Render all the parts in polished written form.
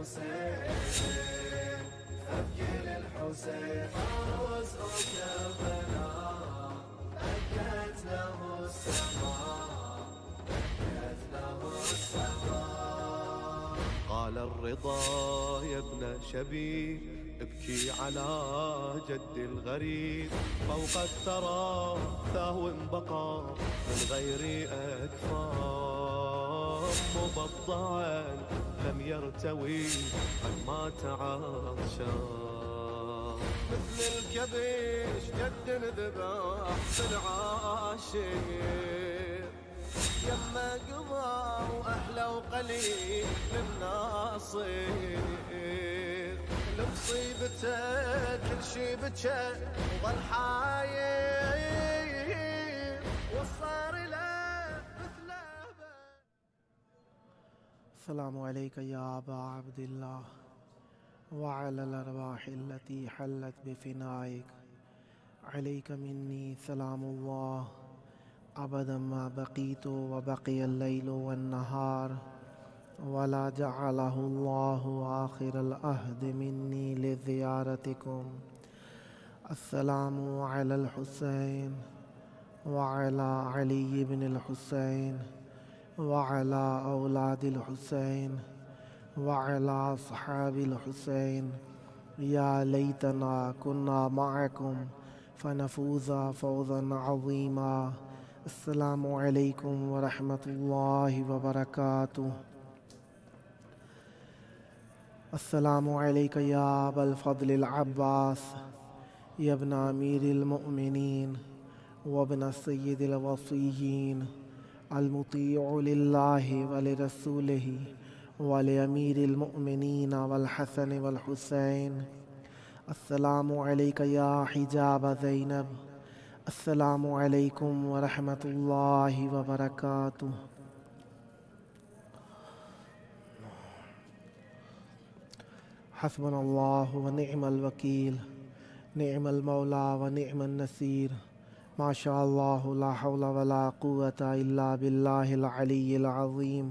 للحسين أبكي للحسين فوز كربلاء أكت له السماء أكت له السماء. قال الرضا يا ابن شبيب ابكي على جد الغريب فوق الثرى ثهو بقى من غير أكفاء مبضعا لم يرتوي قد مات عطشان مثل الكبش جد ذبح في العاشر يما قضى وأحلى وقليل للناصر لمصيبته كل شي بكى وظل حاير وصار له مثله. السلام عليك يا أبا عبد الله وعلى الأرواح التي حلت بفنائك. عليك مني سلام الله أبدا ما بقيت وبقي الليل والنهار ولا جعله الله آخر العهد مني لزيارتكم. السلام على الحسين وعلى علي بن الحسين وعلى أولاد الحسين وعلى أصحاب الحسين. يا ليتنا كنا معكم فنفوز فوزا عظيما. السلام عليكم ورحمة الله وبركاته. السلام عليك يا أبا الفضل العباس يا ابن أمير المؤمنين وابن السيد الوصيين المطيع لله ولرسوله ولأمير المؤمنين والحسن والحسين. السلام عليك يا حجاب زينب. السلام عليكم ورحمة الله وبركاته. حسبنا الله ونعم الوكيل نعم المولى ونعم النصير. ما شاء الله لا حول ولا قوة إلا بالله العلي العظيم.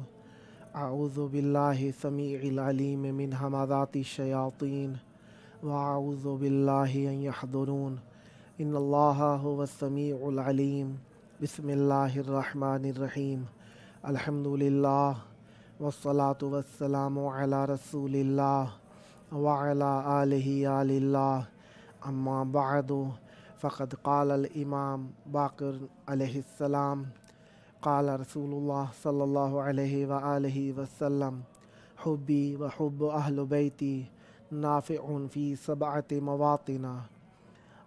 أعوذ بالله السميع العليم من همزات الشياطين وأعوذ بالله أن يحضرون. إن الله هو السميع العليم. بسم الله الرحمن الرحيم. الحمد لله والصلاة والسلام على رسول الله وعلى آله آل الله. أما بعد فقد قال الإمام باقر عليه السلام قال رسول الله صلى الله عليه وآله وسلم حبي وحب أهل بيتي نافع في 7 مواطن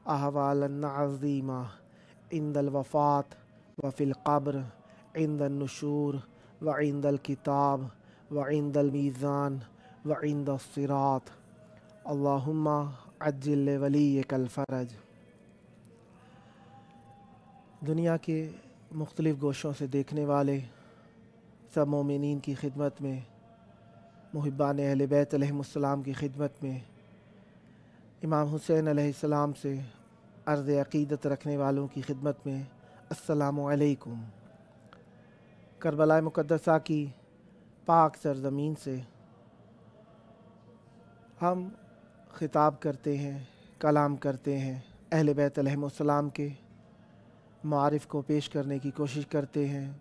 أهوالا عظيمة عند الوفاة وفي القبر عند النشور وعند الكتاب وعند الميزان وعند الصراط. اللهم عجل لوليك الفرج. دنیا کے مختلف گوشوں سے دیکھنے والے سب مومنین کی خدمت میں، محبان اہل بیت علیہم السلام کی خدمت میں، امام حسین علیہ السلام سے عرض عقیدت رکھنے والوں کی خدمت میں السلام علیکم۔ کربلا مقدسہ کی پاک سرزمین سے ہم خطاب کرتے ہیں، کلام کرتے ہیں، اہل بیت علیہم السلام کے معارف کو پیش کرنے کی کوشش کرتے ہیں۔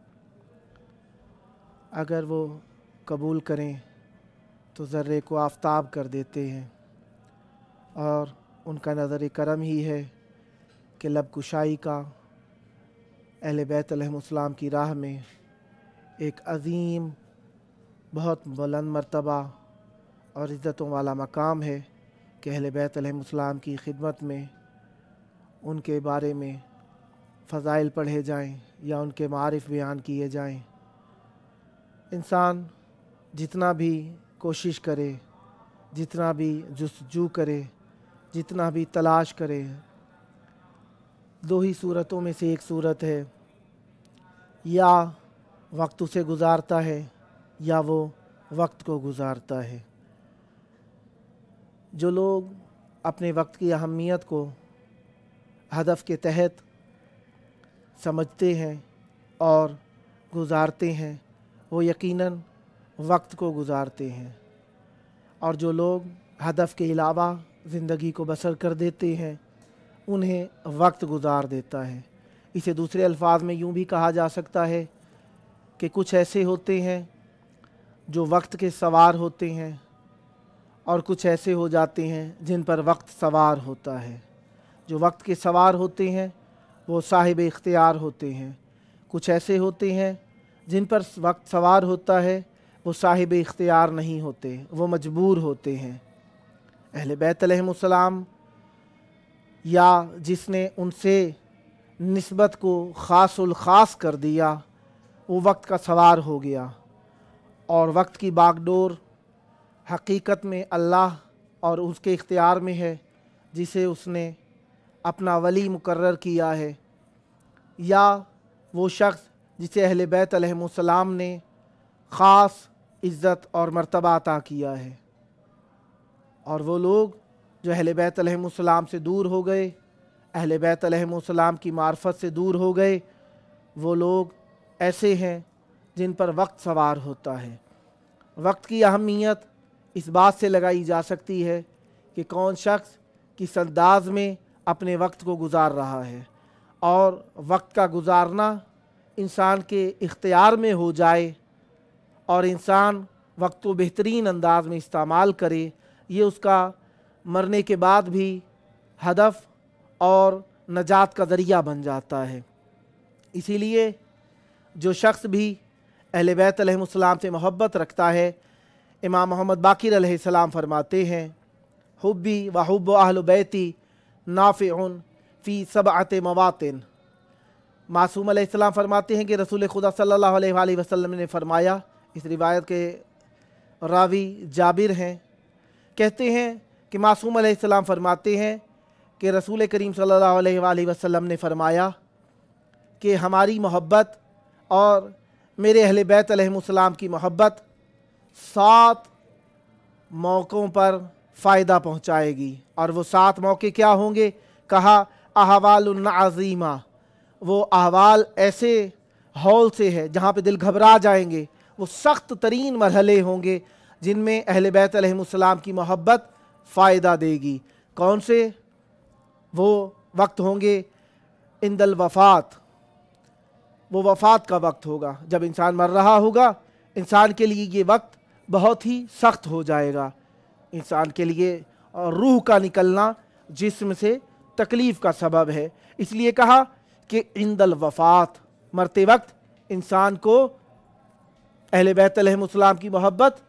اگر وہ قبول کریں تو ذرے کو آفتاب کر دیتے ہیں، اور ان کا نظر کرم ہی ہے کہ لب کشائی کا اہل بیت علیہم السلام کی راہ میں ایک عظیم، بہت بلند مرتبہ اور عزتوں والا مقام ہے کہ اہل بیت علیہم السلام کی خدمت میں ان کے بارے میں فضائل پڑھے جائیں یا ان کے معارف بیان کیے جائیں۔ انسان جتنا بھی کوشش کرے، جتنا بھی جستجو کرے، جتنا بھی تلاش کرے، 2 ہی صورتوں میں سے ایک صورت ہے، یا وقت اسے گزارتا ہے یا وہ وقت کو گزارتا ہے۔ جو لوگ اپنے وقت کی اہمیت کو ہدف کے تحت سمجھتے ہیں اور گزارتے ہیں، وہ یقیناً وقت کو گزارتے ہیں، और जो लोग हदफ के अलावा ज़िंदगी को बसर कर देते हैं उन्हें वक्त गुजार देता है। इसे दूसरे अल्फाज में यूँ भी कहा जा सकता है कि कुछ ऐसे होते हैं जो वक्त के सवार होते हैं और कुछ ऐसे हो जाते हैं जिन पर वक्त सवार होता है। जो वक्त के सवार होते हैं वो साहिब इख्तियार होते हैं, कुछ ऐसे होते हैं जिन पर वक्त सवार होता है वो साहिब इख्तियार नहीं होते, वो मजबूर होते हैं। अहले बैत अलैहिमुस्सलाम या जिसने उनसे निस्बत को ख़ासुल ख़ास कर दिया वो वक्त का सवार हो गया, और वक्त की बागडोर हकीकत में अल्लाह और उसके इख्तियार में है जिसे उसने अपना वली मुकर्रर किया है, या वो शख्स जिसे अहले बैत अलैहिमुस्सलाम ने ख़ास इज़्ज़त और मर्तबा अता किया है। और वो लोग जो अहले बैत अलैहिमुस्सलाम से दूर हो गए, अहले बैत अलैहिमुस्सलाम की मार्फत से दूर हो गए, वो लोग ऐसे हैं जिन पर वक्त सवार होता है। वक्त की अहमियत इस बात से लगाई जा सकती है कि कौन शख्स किस अंदाज में अपने वक्त को गुजार रहा है, और वक्त का गुजारना इंसान के इख्तियार में हो जाए और इंसान वक्त को बेहतरीन अंदाज में इस्तेमाल करे, ये उसका मरने के बाद भी हदफ और नजात का ज़रिया बन जाता है। इसीलिए जो शख्स भी अहले बैत अलैहिमुस्सलाम से मोहब्बत रखता है, इमाम मोहम्मद बाकिर अलैहिस्सलाम फरमाते हैं, हुब्बी व हुब्बु अहल बैती नाफ़िउन फ़ी सबअत मवातिन। मासूम अलैहिस्सलाम फरमाते हैं कि रसूल खुदा सल्लल्लाहु अलैहि वसल्लम ने फरमाया, इस रिवायत के रावी जाबिर हैं, कहते हैं कि मासूम अलैहिस्सलाम फरमाते हैं कि रसूल करीम सल्लल्लाहु अलैहि वसल्लम ने फरमाया कि हमारी मोहब्बत और मेरे अहले बैत अलैहिमुस्सलाम की मोहब्बत 7 मौक़ों पर फ़ायदा पहुँचाएगी। और वो 7 मौके क्या होंगे? कहा अहवालुन अज़ीमा, वो अहवाल ऐसे हौल से है जहाँ पे दिल घबरा जाएंगे, वो सख्त तरीन मरहले होंगे जिनमें अहले बैत अलैहिमुस्सलाम की मोहब्बत फ़ायदा देगी। कौन से? वो वक्त होंगे इंदल वफ़ात, वो वफ़ात का वक्त होगा जब इंसान मर रहा होगा। इंसान के लिए ये वक्त बहुत ही सख्त हो जाएगा, इंसान के लिए और रूह का निकलना जिस्म से तकलीफ़ का सबब है। इसलिए कहा कि इंदल वफ़ात, मरते वक्त इंसान को अहले बैत अलैहिमुस्सलाम की मोहब्बत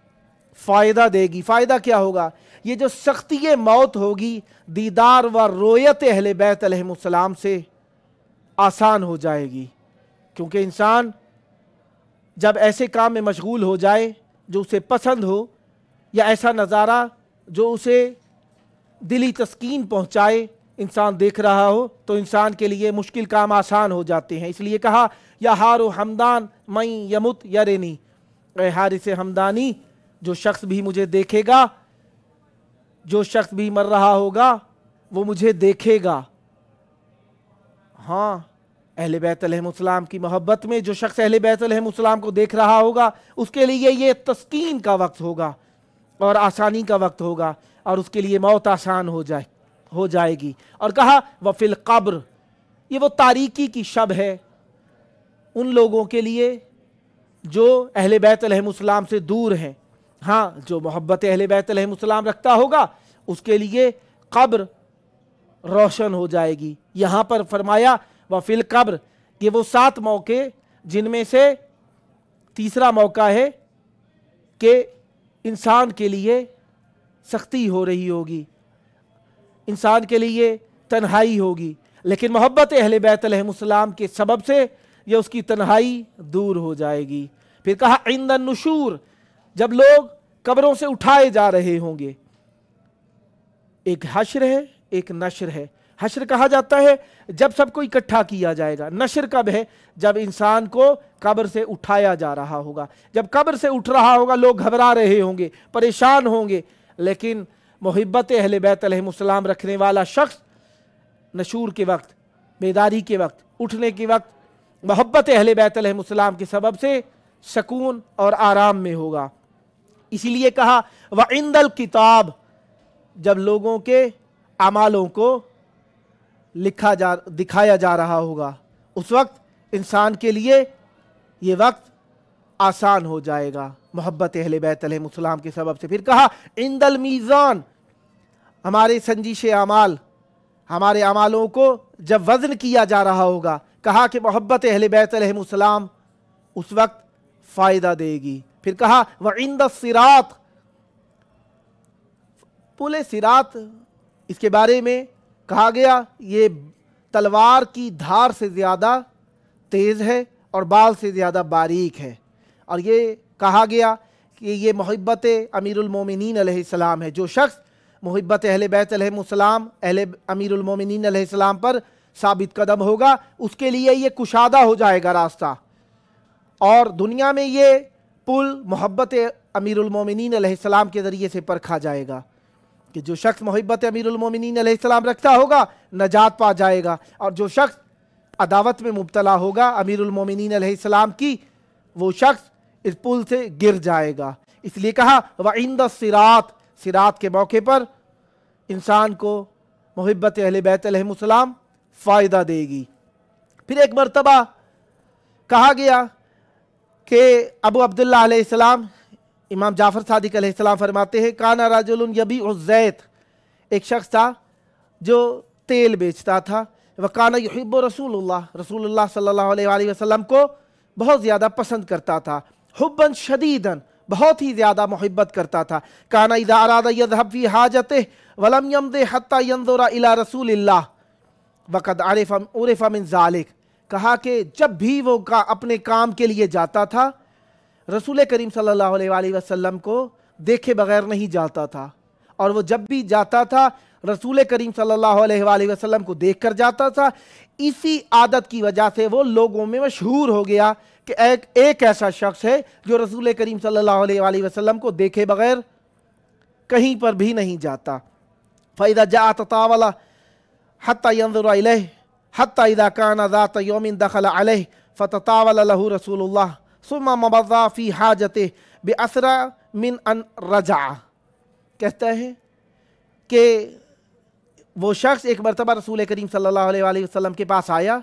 फ़ायदा देगी। फ़ायदा क्या होगा? ये जो सख्ती मौत होगी, दीदार व रोयत अहले बैत अलैहिमुस्सलाम से आसान हो जाएगी, क्योंकि इंसान जब ऐसे काम में मशगूल हो जाए जो उसे पसंद हो, या ऐसा नज़ारा जो उसे दिली तस्कीन पहुँचाए इंसान देख रहा हो, तो इंसान के लिए मुश्किल काम आसान हो जाते हैं। इसलिए कहा या हारो हमदान मई यमुत यरेनी, ए हारिस हमदानी, जो शख्स भी मुझे देखेगा, जो शख्स भी मर रहा होगा वो मुझे देखेगा। हाँ, अहले बैत अलैहिमुस्सलाम की मोहब्बत में जो शख्स अहले बैत अलैहिमुस्सलाम को देख रहा होगा उसके लिए ये तस्कीन का वक्त होगा और आसानी का वक्त होगा, और उसके लिए मौत आसान हो जाएगी। और कहा वफिल कब्र, ये वो तारीकी की शब है उन लोगों के लिए जो अहले बैत अलैहिमुस्सलाम से दूर हैं। हाँ, जो मोहब्बत अहले बैत अलैहिमुस्सलाम रखता होगा उसके लिए कब्र रोशन हो जाएगी। यहाँ पर फरमाया वफिल कब्र, कि वो 7 मौके जिनमें से तीसरा मौका है कि इंसान के लिए सख्ती हो रही होगी, इंसान के लिए तन्हाई होगी, लेकिन मोहब्बत अहले बैत अलैहिमुस्सलाम के सबब से ये उसकी तन्हाई दूर हो जाएगी। फिर कहा इंदन नुशूर, जब लोग कब्रों से उठाए जा रहे होंगे। एक हश्र है, एक नश्र है। हश्र कहा जाता है जब सबको इकट्ठा किया जाएगा। नश्र कब है? जब इंसान को कब्र से उठाया जा रहा होगा। जब कब्र से उठ रहा होगा लोग घबरा रहे होंगे, परेशान होंगे, लेकिन मोहब्बत अहले बैत अलैहिमुस्सलाम रखने वाला शख्स नशूर के वक्त, बेदारी के वक्त, उठने के वक्त मोहब्बत अहले बैत अलैहिमुस्सलाम के सबब से सकून और आराम में होगा। اسی لیے کہا وعند الکتاب، جب لوگوں کے اعمالوں کو دکھایا جا رہا ہوگا، اس وقت انسان کے لیے یہ وقت آسان ہو جائے گا محبت اہل بیت علیہ السلام کے سبب سے۔ پھر کہا عند المیزان، ہمارے سنجش اعمال، ہمارے اعمالوں کو جب وزن کیا جا رہا ہوگا، کہا کہ محبت اہل بیت علیہ السلام اس وقت فائدہ دے گی۔ پھر کہا وعند الصراط، پل صراط، اس کے بارے میں کہا گیا یہ تلوار کی دھار سے زیادہ تیز ہے اور بال سے زیادہ باریک ہے، اور یہ کہا گیا کہ یہ محبت امیر المومنین علیہ السلام ہے۔ جو شخص محبت اہل بیت علیہ السلام، اہل امیر المومنین علیہ السلام پر ثابت قدم ہوگا، اس کے لیے یہ کشادہ ہو جائے گا راستہ، اور دنیا میں یہ پل محبت امیر المومنین علیہ السلام کے ذریعے سے پرکھا جائے گا کہ جو شخص محبت امیر المومنین علیہ السلام رکھتا ہوگا نجات پا جائے گا، اور جو شخص عداوت میں مبتلا ہوگا امیر المومنین علیہ السلام کی، وہ شخص اس پل سے گر جائے گا۔ اس لیے کہا وعند الصراط، صراط کے موقع پر انسان کو محبت اہل بیت علیہ السلام فائدہ دے گی۔ پھر ایک مرتبہ کہا گیا کہ ابو عبداللہ علیہ السلام، امام جعفر صادق علیہ السلام فرماتے ہیں کان رجل یبیع الزیت، ایک شخص تھا جو تیل بیچتا تھا، وکان یحب رسول اللہ صلی اللہ علیہ وآلہ وسلم کو بہت زیادہ پسند کرتا تھا، حبا شدیدا، بہت ہی زیادہ محبت کرتا تھا۔ کان اذا اراد یذهب فی حاجته ولم یمض حتی ینظر الی رسول اللہ وقد عرف من ذلک، کہا کہ جب بھی وہ اپنے کام کے لیے جاتا تھا رسول کریم صلی اللہ علیہ وآلہ وسلم کو دیکھے بغیر نہیں جاتا تھا، اور وہ جب بھی جاتا تھا رسول کریم صلی اللہ علیہ وآلہ وسلم کو دیکھ کر جاتا تھا۔ اسی عادت کی وجہ سے وہ لوگوں میں مشہور ہو گیا کہ ایک ایسا شخص ہے جو رسول کریم صلی اللہ علیہ وآلہ وسلم کو دیکھے بغیر کہیں پر بھی نہیں جاتا۔ فَإِذَا جَاءَ تَطَاوَلَ حَتَّى يَنظُرَ إِلَيْهِ حَتَّى إِذَا كَانَ ذَاتَ يَوْمٍ دَخَلَ عَلَيْهِ فَتَطَاوَلَ لَهُ رَسُولُ اللَّهِ ثُمَّ مَضَى فِي حَاجَتِهِ بِأَسْرَعَ مِنْ أَنْ رَجَعَ، کہتا ہے کہ وہ شخص ایک مرتبہ رسول کریم صلی اللہ علیہ وآلہ وسلم کے پاس آیا،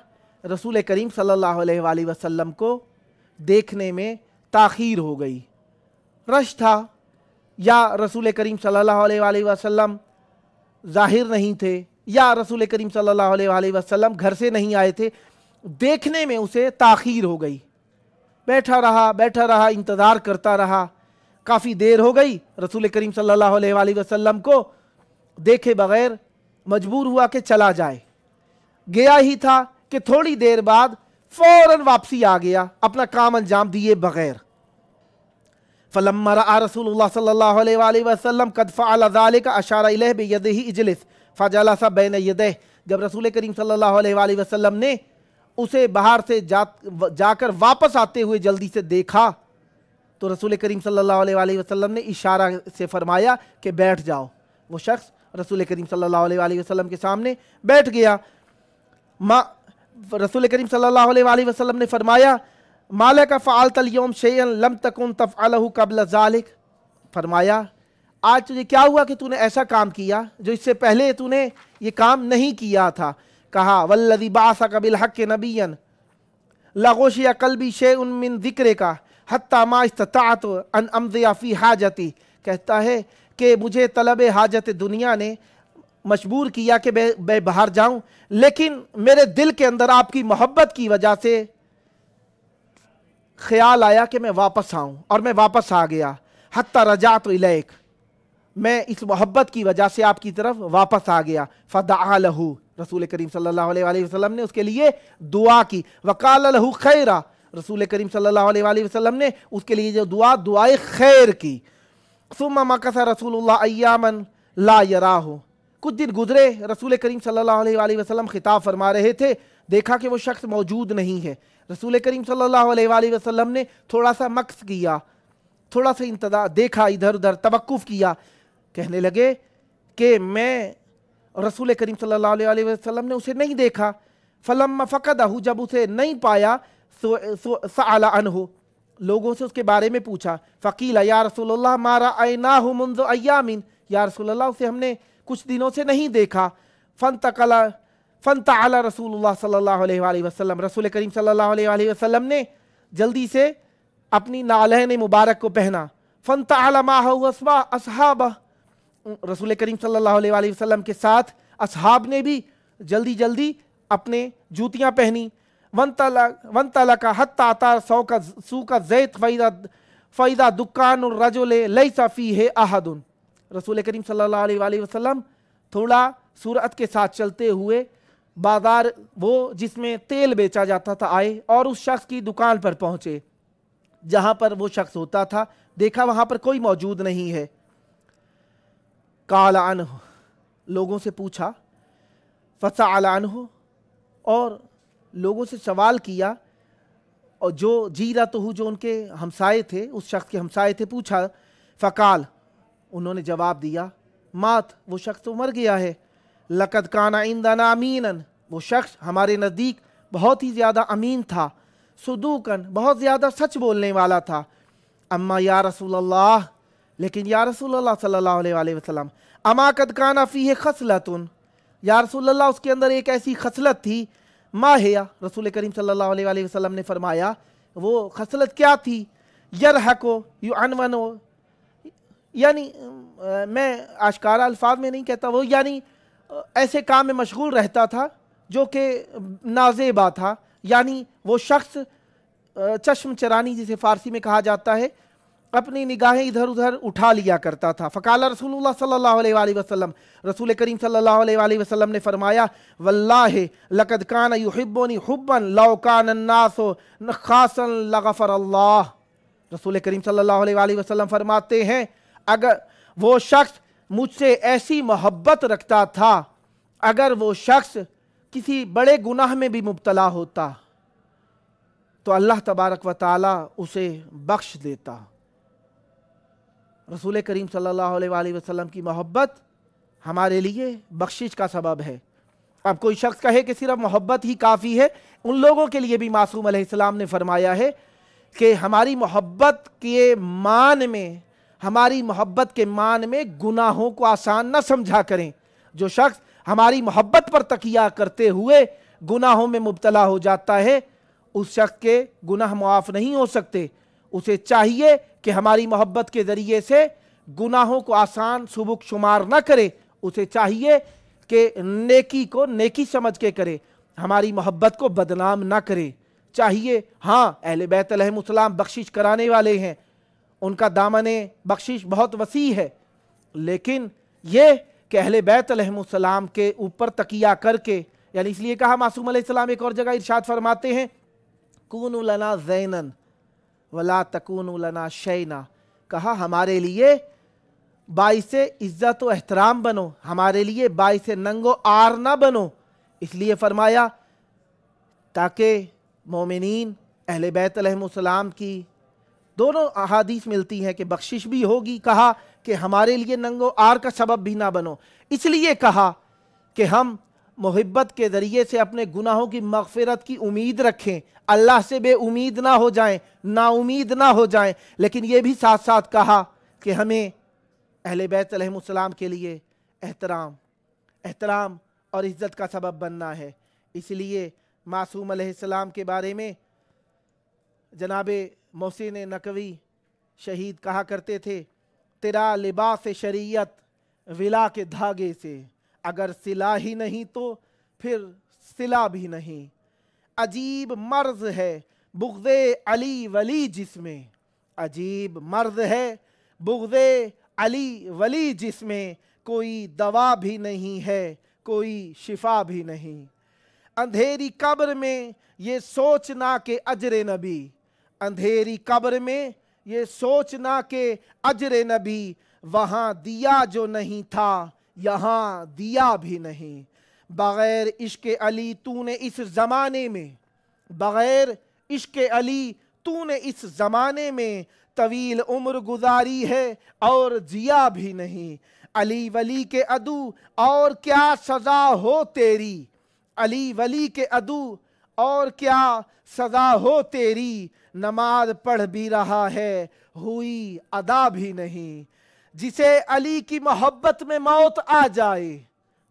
رسول کریم صلی اللہ علیہ وآلہ وسلم کو دیکھنے میں تاخیر ہو گئی، رش تھا، یا رسول کریم صلی اللہ علیہ وآلہ وسلم ظاہر نہیں تھے، یا رسول کریم صلی اللہ علیہ وآلہ وسلم گھر سے نہیں آئے تھے، دیکھنے میں اسے تاخیر ہو گئی۔ بیٹھا رہا انتظار کرتا رہا، کافی دیر ہو گئی، رسول کریم صلی اللہ علیہ وآلہ وسلم کو دیکھے بغیر مجبور ہوا کہ چلا جائے۔ گیا ہی تھا کہ تھوڑی دیر بعد فوراً واپسی آ گیا اپنا کام انجام دیے بغیر۔ فلما رأى رسول اللہ صلی اللہ علیہ وآلہ وسلم قد فعل ذلك اشار الیہ بیدہ اجلس فجلس بین یدیہ، جب رسول کریم صلی اللہ علیہ وآلہ وسلم نے اسے باہر سے جا کر واپس آتے ہوئے جلدی سے دیکھا تو رسول کریم صلی اللہ علیہ وآلہ وسلم نے اشارہ سے فرمایا کہ بیٹھ جاؤ۔ وہ شخص رسول کریم صلی اللہ علیہ وآلہ وسلم کے سامنے بیٹھ گیا۔ رسول کریم صلی اللہ علیہ وآلہ وسلم نے فرمایا ما لک فعلت اليوم شیئا لم تکن تفعله قبل ذلك، فرمایا آج تجھے کیا ہوا کہ تو نے ایسا کام کیا جو اس سے پہلے تو نے یہ کام نہیں کیا تھا۔ کہا والذی بعثک بالحق نبیا لغشی قلبی شیء من ذکرک حتی ما استطعت ان امضی فی حاجتی، کہتا ہے کہ مجھے طلب حاجت دنیا نے مجبور کیا کہ میں باہر جاؤں، لیکن میرے دل کے اندر آپ کی محبت کی وجہ سے خیال آیا کہ میں واپس آؤں، اور میں واپس آ گیا۔ حتی رجعت الیک، میں اس محبت کی وجہ سے آپ کی طرف واپس آ گیا۔ فدعا لہ، رسول کریم صلی اللہ علیہ وآلہ وسلم نے اس کے لیے دعا کی۔ وقال لہ خیرا، رسول کریم صلی اللہ علیہ وآلہ وسلم نے اس کے لیے جو دعائے خیر کی۔ ثم مکث رسول اللہ ایاما لا یراہ، کچھ دن گزرے، رسول کریم صلی اللہ علیہ وآلہ وسلم خطاب فرما رہے تھے، دیکھا کہ وہ شخص موجود نہیں ہے۔ رسول کریم صلی اللہ علیہ وآلہ وسلم نے تھوڑا سا مکث کیا، تھوڑا سا انتظار، دیکھا ادھر ادھر، توقف کیا، کہنے لگے کہ میں رسول کریم صلی اللہ علیہ وآلہ وسلم نے اسے نہیں دیکھا۔ فلما فقدہ، جب اسے نہیں پایا، سأل عنہ، लोगों से उसके बारे में पूछा। फ़कीला या रसूलल्लाह मा रअयनाहु मुंज़ु अय्यामिन, या रसूलल्लाह उसे हमने कुछ दिनों से नहीं देखा। फ़न्तअला रसूलुल्लाह सल्लल्लाहु अलैहि वसल्लम, रसूल करीम सल्लल्लाहु अलैहि वसल्लम ने जल्दी से अपनी नालैन मुबारक को पहना। फ़न्तअला माहु अस्हाबह, रसूल करीम सल्लल्लाहु अलैहि वसल्लम के साथ असहाब ने भी जल्दी जल्दी अपने जूतियाँ पहनी। वंतलका हत्ता अता सूका ज़ैत फ़ैदा दुकान रजुल लैसा फ़ीहि अहदुन, रसूल करीम सल्लल्लाहु अलैहि वसल्लम थोड़ा सूरत के साथ चलते हुए बाजार वो जिसमें तेल बेचा जाता था आए और उस शख्स की दुकान पर पहुँचे। जहाँ पर वो शख्स होता था देखा वहाँ पर कोई मौजूद नहीं है। काला अनहु, लोगों से पूछा। फसअल अनहु, और लोगों से सवाल किया। और जो जीरतहु, जो उनके हमसाए थे, उस शख्स के हमसाए थे, पूछा। फ़काल, उन्होंने जवाब दिया। मात, वो शख्स तो मर गया है। लक़द काना इंदना अमीनन, वो शख्स हमारे नज़दीक बहुत ही ज़्यादा अमीन था। सुदूकन, बहुत ज़्यादा सच बोलने वाला था। अम्मा या रसूलल्लाह, लेकिन या रसूलल्लाह सल्लल्लाहु अलैहि वसल्लम, अमा कद काना फ़ीहि खसलतुन, या रसूलल्लाह उसके अंदर एक ऐसी खसलत थी। मा हिया, रसूल करीम सल्लल्लाहु अलैहि वसल्लम ने फरमाया वो खसलत क्या थी। यरहको युअनवनो, यानी मैं आशकारा अल्फाज में नहीं कहता, वो यानी ऐसे काम में मशगूल रहता था जो कि नाज़ेबा था, यानी वो शख्स चश्म चरानी जिसे फ़ारसी में कहा जाता है, अपनी निगाहें इधर उधर उठा लिया करता था। फ़काल रसूलुल्लाह सल्लल्लाहु अलैहि वसल्लम, रसूल करीम सल्लल्लाहु अलैहि वसल्लम ने फरमाया वल्लाहि लक़द काना युहिब्बुनी हुब्बन लौ काना अन्नासु खासन लगफ़रल्लाह, रसूल करीम सल्लल्लाहु अलैहि वसल्लम फरमाते हैं अगर वो शख्स मुझसे ऐसी मोहब्बत रखता था, अगर वो शख्स किसी बड़े गुनाह में भी मुब्तला होता तो अल्लाह तबारक व तआला उसे बख्श देता। रसूल करीम सल्लल्लाहु अलैहि वसल्लम की मोहब्बत हमारे लिए बख्शिश का सबब है। अब कोई शख्स कहे कि सिर्फ मोहब्बत ही काफ़ी है, उन लोगों के लिए भी मासूम अलैहिस्सलाम ने फरमाया है कि हमारी मोहब्बत के मान में, हमारी मोहब्बत के मान में गुनाहों को आसान न समझा करें। जो शख्स हमारी मोहब्बत पर तकिया करते हुए गुनाहों में मुब्तला हो जाता है, उस शख्स के गुनाह मुआफ़ नहीं हो सकते। उसे चाहिए कि हमारी मोहब्बत के ज़रिए से गुनाहों को आसान सुबुक शुमार न करे, उसे चाहिए कि नेकी को नेकी समझ के करे, हमारी मोहब्बत को बदनाम ना करे। चाहिए, हाँ, अहले बैत अलैहिमुस्सलाम बख्शिश कराने वाले हैं, उनका दामने बख्शिश बहुत वसी है, लेकिन ये कि अहले बैत अलैहिमुस्सलाम के ऊपर तकिया करके, यानी इसलिए कहा मासूम अलैहिस्सलाम एक और जगह इरशाद फरमाते हैं कूनु लना ज़ैनन वला तकूनु लना शैना, कहा हमारे लिए बाइसे इज्जत व एहतराम बनो, हमारे लिए बाइसे नंगो आर ना बनो। इसलिए फरमाया ताकि मोमिनीन अहले बैत अलैहिमुस्सलाम की दोनों अहादीस मिलती हैं कि बख्शिश भी होगी, कहा कि हमारे लिए नंगो आर का सबब भी ना बनो। इसलिए कहा कि हम मोहब्बत के ज़रिए से अपने गुनाहों की मग़फ़िरत की उम्मीद रखें, अल्लाह से बेउमीद ना हो जाएं, नाउमीद ना हो जाएं। लेकिन ये भी साथ साथ कहा कि हमें अहले बैत अलैहिमुस्सलाम के लिए एहतराम और इज़्ज़त का सबब बनना है। इसलिए मासूम अलैहिस्सलाम के बारे में जनाबे मोहसिन नकवी शहीद कहा करते थे, तेरा लिबास शरीयत विला के धागे से, अगर सिला ही नहीं तो फिर सिला भी नहीं। अजीब मर्ज है बुग़्ज़े अली वली जिसमें, अजीब मर्ज है बुग़्ज़े अली वली जिसमें, कोई दवा भी नहीं है कोई शिफा भी नहीं। अंधेरी कब्र में ये सोचना के अजर नबी, अंधेरी कब्र में ये सोचना के अजर नबी, वहाँ दिया जो नहीं था यहाँ दिया भी नहीं। बग़ैर इश्क़ अली तूने इस ज़माने में, बग़ैर इश्क़ अली तूने इस ज़माने में तवील उम्र गुजारी है और जिया भी नहीं। अली वली के अदू और क्या सज़ा हो तेरी, अली वली के अदू और क्या सज़ा हो तेरी, नमाज पढ़ भी रहा है, हुई अदा भी नहीं। जिसे अली की मोहब्बत में मौत आ जाए,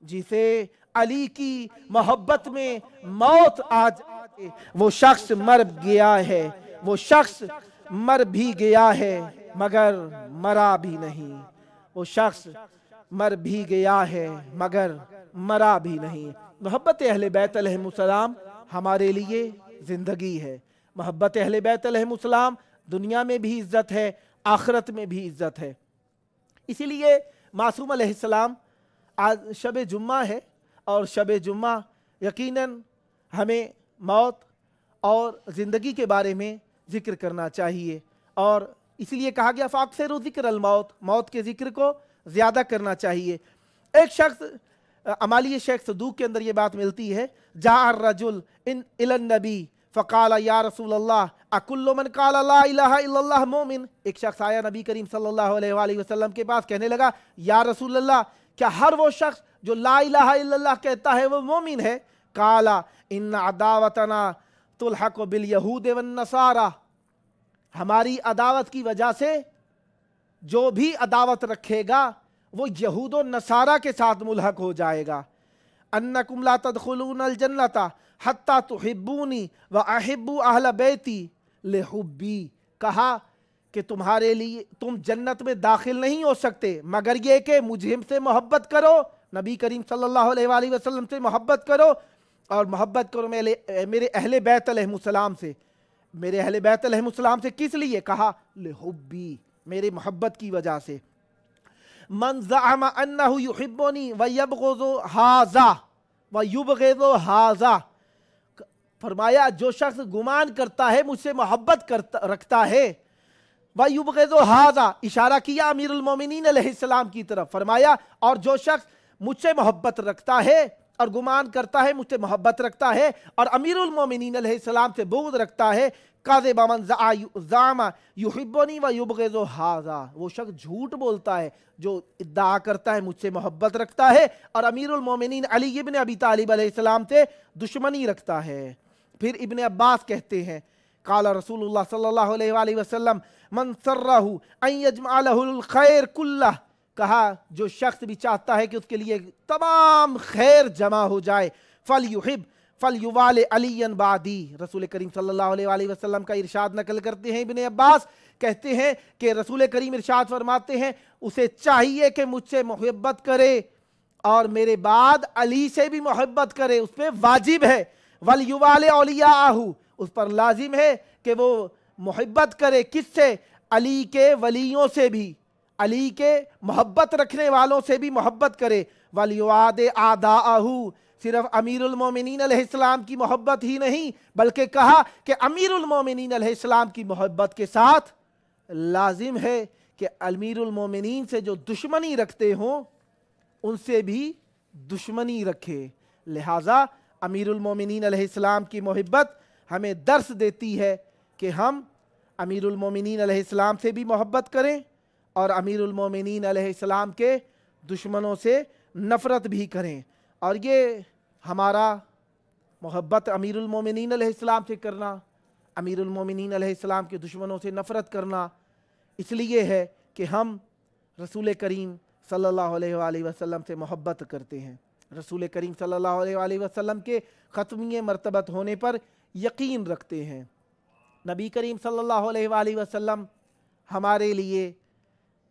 जिसे अली की मोहब्बत में मौत आ जाए, वो शख्स मर गया है, वो शख्स मर भी गया है मगर मरा भी नहीं। वो शख्स मर भी गया है मगर मरा भी नहीं। मोहब्बत अहले बैत अलैहिमुस्सलाम हमारे लिए ज़िंदगी है। मोहब्बत अहले बैत अलैहिमुस्सलाम दुनिया में भी इज़्ज़त है, आखिरत में भी इज़्ज़त है। इसीलिए मासूम अलैहिस्सलाम आज शब जुम्मा है, और शब जुम्मा यकीनन हमें मौत और ज़िंदगी के बारे में ज़िक्र करना चाहिए, और इसलिए कहा गया फ़ाक्सिरू ज़िक्र अल मौत, मौत के ज़िक्र को ज़्यादा करना चाहिए। एक शख्स अमाली शेख सदूक के अंदर ये बात मिलती है, जा रजुल इन इलन नबी फ़क़ाला या रसूल अल्लाह अकुल्लु मन क़ाला ला इलाहा इल्लल्लाह मोमिन। एक शख्स आया नबी करीम सल्लल्लाहु अलैहि वसल्लम के पास, कहने लगा या रसूल अल्लाह, क्या हर वो शख्स जो ला इलाहा इल्लल्लाह कहता है वो मोमिन है? काला इन्ना अदावतना तुल्हक़ु बिल यहूद वन नसारा, हमारी अदावत की वजह से जो भी अदावत रखेगा वो यहूद और नसारा के साथ मुल्हक हो जाएगा। अन्नकुम ला तदखुलून अल जन्नता हत्ता तुहिब्बूनी व अहिब्बू अहल बैती लिहुब्बी, कहा कि तुम्हारे लिए तुम जन्नत में दाखिल नहीं हो सकते मगर ये कि मुझसे मोहब्बत करो, नबी करीम सल्लल्लाहु अलैहि वसल्लम से मोहब्बत करो, और मोहब्बत करो मेरे अहले बैत अलैहिमुस्सलाम से। मेरे अहले बैत अलैहिमुस्सलाम से किस लिए? कहा लिहुब्बी, मेरे मोहब्बत की वजह से। मन ज़अम अन्नहु युहिब्बुनी व यबग़ज़ु हाज़ा व युबग़िज़ु हाज़ा, फरमाया जो शख्स गुमान करता है मुझसे मोहब्बत रखता है, व युबग़िज़ु हाज़ा, इशारा किया अमीरुल मोमिनीन अलैहिस्सलाम की तरफ, फरमाया और जो शख्स मुझसे मोहब्बत रखता है और गुमान करता है मुझसे मोहब्बत रखता है और अमीरुल मोमिनीन अलैहिस्सलाम से बुग़्ज़ रखता है, काज़िबा मन ज़अमा युहिब्बुनी व युबग़िज़ु हाज़ा, वो शख्स झूठ बोलता है जो इद्दा करता है मुझसे मोहब्बत रखता है और अमीरुल मोमिनीन अली इब्न अबी तालिब अलैहिस्सलाम से दुश्मनी रखता है। फिर इब्न अब्बास कहते हैं काला रसूलुल्लाह सल्लल्लाहु अलैहि वसल्लम मन सर्रहु अन यजमअ लहुल खैर कुल्लह, कहा जो शख्स भी चाहता है कि उसके लिए तमाम खैर जमा हो जाए, फल युहिब फल युवाले अलीयन बादी, रसूल करीम सल्लल्लाहु अलैहि वसल्लम का इरशाद नकल करते हैं इब्न अब्बास, कहते हैं कि रसूल करीम इरशाद फरमाते हैं उसे चाहिए कि मुझसे मोहब्बत करे और मेरे बाद अली से भी मोहब्बत करे, उस पर वाजिब है। वल युवाले औलियाहु, उस पर लाजिम है कि वो मोहब्बत करे किससे? अली के वलियों से भी, अली के मोहब्बत रखने वालों से भी मोहब्बत करे। वल युआदे आदाअहु, सिर्फ अमीरुल मोमिनीन अलैहिस्सलाम की मोहब्बत ही नहीं बल्कि कहा कि अमीरुल मोमिनीन अलैहिस्सलाम की मोहब्बत के साथ लाजिम है कि अमीरुल मोमिनीन से जो दुश्मनी रखते हों उनसे भी दुश्मनी रखे। लिहाजा अमीरुल मोमिनीन अलैहिस्सलाम की मोहब्बत हमें दर्स देती है कि हम अमीरुल मोमिनीन अलैहिस्सलाम से भी मोहब्बत करें और अमीरुल मोमिनीन अलैहिस्सलाम के दुश्मनों से नफ़रत भी करें। और ये हमारा मोहब्बत अमीरुल मोमिनीन अलैहिस्सलाम से करना, अमीरुल मोमिनीन अलैहिस्सलाम के दुश्मनों से नफ़रत करना इसलिए है कि हम रसूल करीम सल्लल्लाहु अलैहि वसल्लम से मोहब्बत करते हैं, रसूल करीम सल्लल्लाहु अलैहि वसल्लम के ख़त्मी मर्तबत होने पर यकीन रखते हैं। नबी करीम सल्लल्लाहु अलैहि वसल्लम हमारे लिए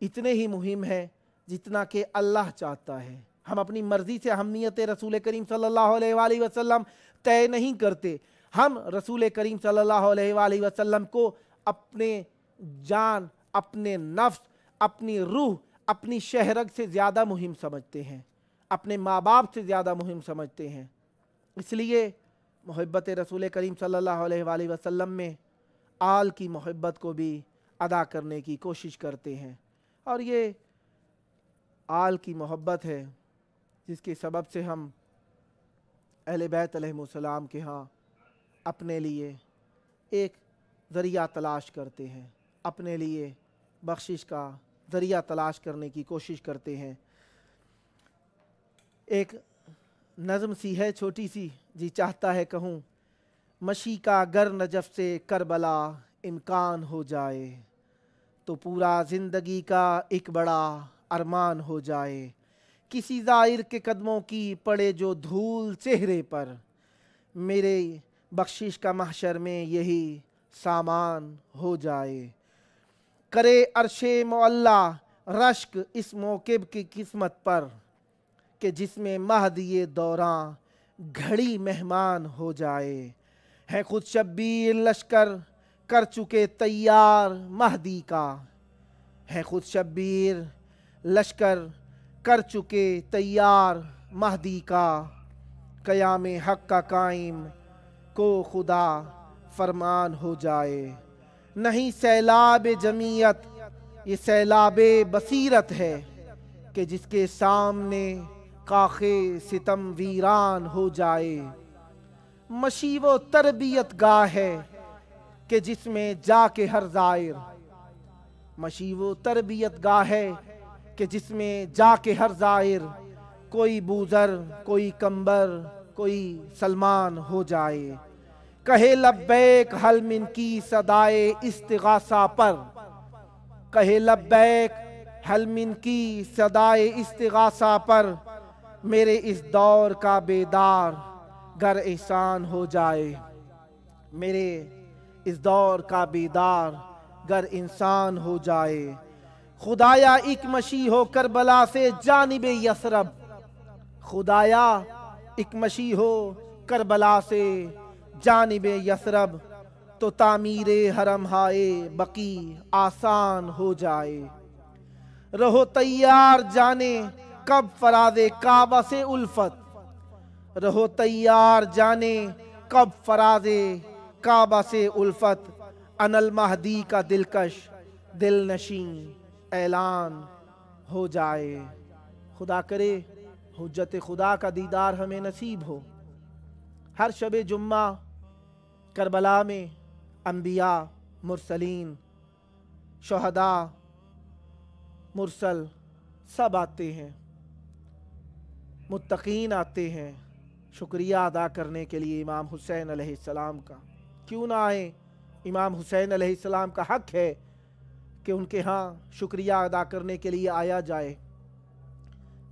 इतने ही मुहिम है जितना कि अल्लाह चाहता है। हम अपनी मर्ज़ी से अहमियत रसूल करीम सल्लल्लाहु अलैहि वसल्लम तय नहीं करते, हम रसूल करीम सल्लल्लाहु अलैहि वसल्लम को अपने जान, अपने नफ्स, अपनी रूह, अपनी शहरग से ज़्यादा मुहिम समझते हैं, अपने माँ बाप से ज़्यादा मुहिम समझते हैं। इसलिए मोहब्बत रसूल करीम सल्लल्लाहु अलैहि वसल्लम में आल की मोहब्बत को भी अदा करने की कोशिश करते हैं। और ये आल की मोहब्बत है जिसके सबब से हम अहले बैत अलैहिमुस्सलाम के यहाँ अपने लिए एक ज़रिया तलाश करते हैं, अपने लिए बख्शिश का ज़रिया तलाश करने की कोशिश करते हैं। एक नज़म सी है छोटी सी, जी चाहता है कहूँ, मशी का गर नजफ से करबला इम्कान हो जाए तो पूरा ज़िंदगी का एक बड़ा अरमान हो जाए। किसी ज़ाहिर के कदमों की पड़े जो धूल चेहरे पर, मेरे बख्शिश का महशर में यही सामान हो जाए। करे अरशे मुअल्ला रश्क इस मौक़िब की किस्मत पर कि जिसमें महदी दौरां घड़ी मेहमान हो जाए। है खुद शब्बीर लश्कर कर चुके तैयार महदी का, है खुद शब्बीर लश्कर कर चुके तैयार महदी का। क़याम हक़ का कायम को खुदा फरमान हो जाए। नहीं सैलाब जमीयत ये सैलाब बसीरत है कि जिसके सामने काखे सितम वीरान हो जाए। मशीवो तरबियत गाह है कि जिसमें जाके हर ज़ायर, मशीवो तरबियत गाह है कि जिसमें जाके हर ज़ायर कोई बूज़र कोई कंबर कोई सलमान हो जाए। कहे लब्बैक हल मिन की सदाए इस्तिगासा पर, कहे लब्बैक हल मिन की सदाए इस्तिगासा पर मेरे इस दौर का बेदार गर एहसान हो जाए। मेरे इस दौर का बेदार गर इंसान हो जाए। खुदाया एक मशी हो करबला से जानिबे यसरब, खुदाया एक मशी हो करबला से जानिबे यसरब तो तामीरे हरम हाए बकी आसान हो जाए। रहो तैयार जाने कब फराज़े काबा से उल्फत, रहो तैयार जाने कब फराज़े काबा से उल्फत अनल महदी का दिलकश दिल नशीं ऐलान हो जाए। खुदा करे हुज्जत खुदा का दीदार हमें नसीब हो। हर शब जुम्मा करबला में अंबिया मुरसलीन शुहदा मुरसल सब आते हैं, मुत्तकीन आते हैं शुक्रिया अदा करने के लिए इमाम हुसैन अलैहिस्सलाम का। क्यों ना आए, इमाम हुसैन अलैहिस्सलाम का हक है कि उनके यहाँ शुक्रिया अदा करने के लिए आया जाए।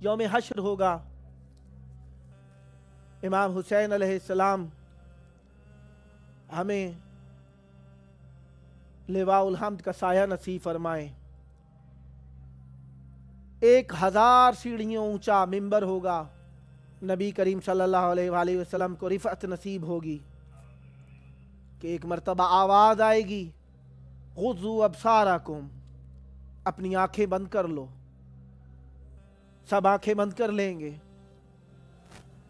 यौम हश्र होगा, इमाम हुसैन अलैहिस्सलाम हमें लिवाउल हम्द का साया नसीब फरमाए। 1000 सीढ़ियों ऊंचा मिंबर होगा। नबी करीम सल्लल्लाहु अलैहि वसल्लम को रिफ़अत नसीब होगी कि एक मर्तबा आवाज़ आएगी, गुज़ू अबसारकुम, अपनी आंखें बंद कर लो। सब आंखें बंद कर लेंगे,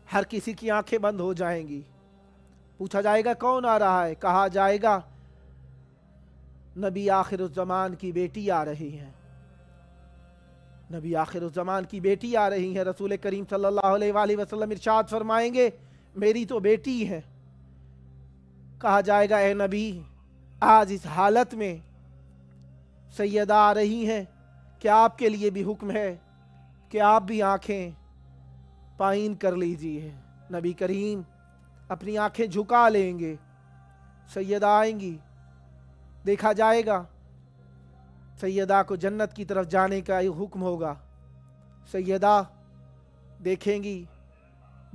हर किसी की आंखें बंद हो जाएंगी। पूछा जाएगा कौन आ रहा है, कहा जाएगा नबी आखिरुज़्ज़मान की बेटी आ रही हैं, नबी आखिरुज़्ज़मान की बेटी आ रही हैं। रसूल करीम सल्लल्लाहु अलैहि वसल्लम इरशाद फरमाएंगे मेरी तो बेटी है। कहा जाएगा ए नबी, आज इस हालत में सैयदा आ रही हैं, क्या आपके लिए भी हुक्म है कि आप भी आंखें पाइन कर लीजिए। नबी करीम अपनी आंखें झुका लेंगे, सैयदा आएंगी। देखा जाएगा सैयदा को जन्नत की तरफ जाने का हुक्म होगा। सैयदा देखेंगी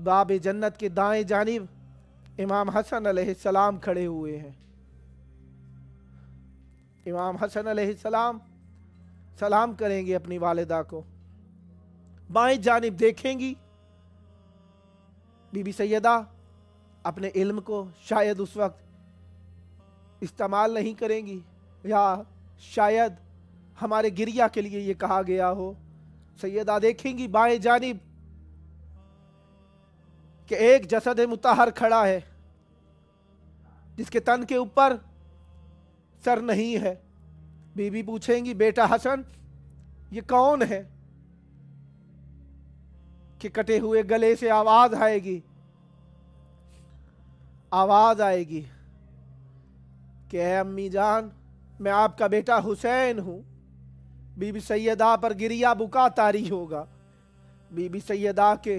बाब जन्नत के दाएं जानिब इमाम हसन अलैहिस्सलाम खड़े हुए हैं। इमाम हसन अलैहिस्सलाम सलाम करेंगे अपनी वालिदा को। बाएं जानिब देखेंगी बीबी सैयदा अपने इल्म को शायद उस वक्त इस्तेमाल नहीं करेंगी, या शायद हमारे गिरिया के लिए ये कहा गया हो। सैयदा देखेंगी बाएं जानिब कि एक जसद मुतहर खड़ा है जिसके तन के ऊपर सर नहीं है। बीबी पूछेंगी बेटा हसन ये कौन है, कि कटे हुए गले से आवाज आएगी कि ऐ अम्मी जान मैं आपका बेटा हुसैन हूं। बीबी सैयदा पर गिरिया बुका तारी होगा। बीबी सैयदा के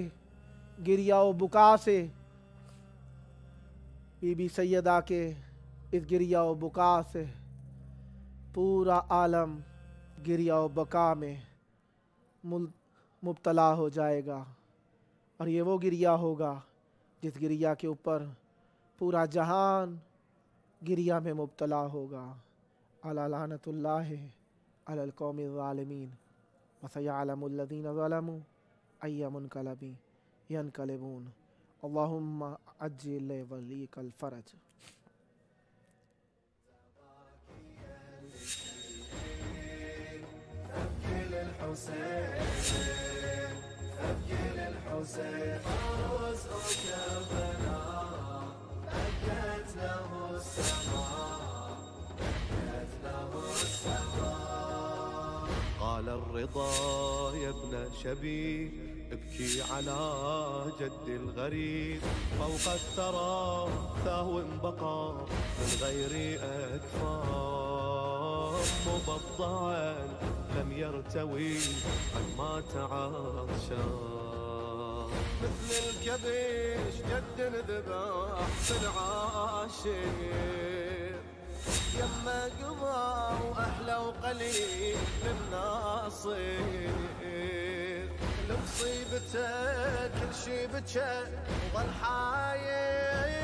गिरिया व बुका से बीबी सैयदा के इस गिरिया व बुका से पूरा आलम गिरिया व बका में मुब्तला हो जाएगा। और ये वो गिरिया होगा जिस गिरिया के ऊपर पूरा जहान गिरिया में मुब्तला होगा। अला लानतुल्लाहि अलल कौमिज़ ज़ालिमीन व सयअलमुल लज़ीना ज़लमू अय्य मुनक़लबिन यनक़लिबून। अल्लाहुम्मा अज्जिल वलीकल फ़रज। قال الرضا يا ابن شبيب ابكي على جد الغريب فوق الثرى ثهو بقى من غير أكفاف مبضعا لم يرتوي قد مات عطشان مثل الكبش جد ذبح في العاشر يما قضى واحلى وقليل من ناصر لمصيبته كل شي بكى وظل حاير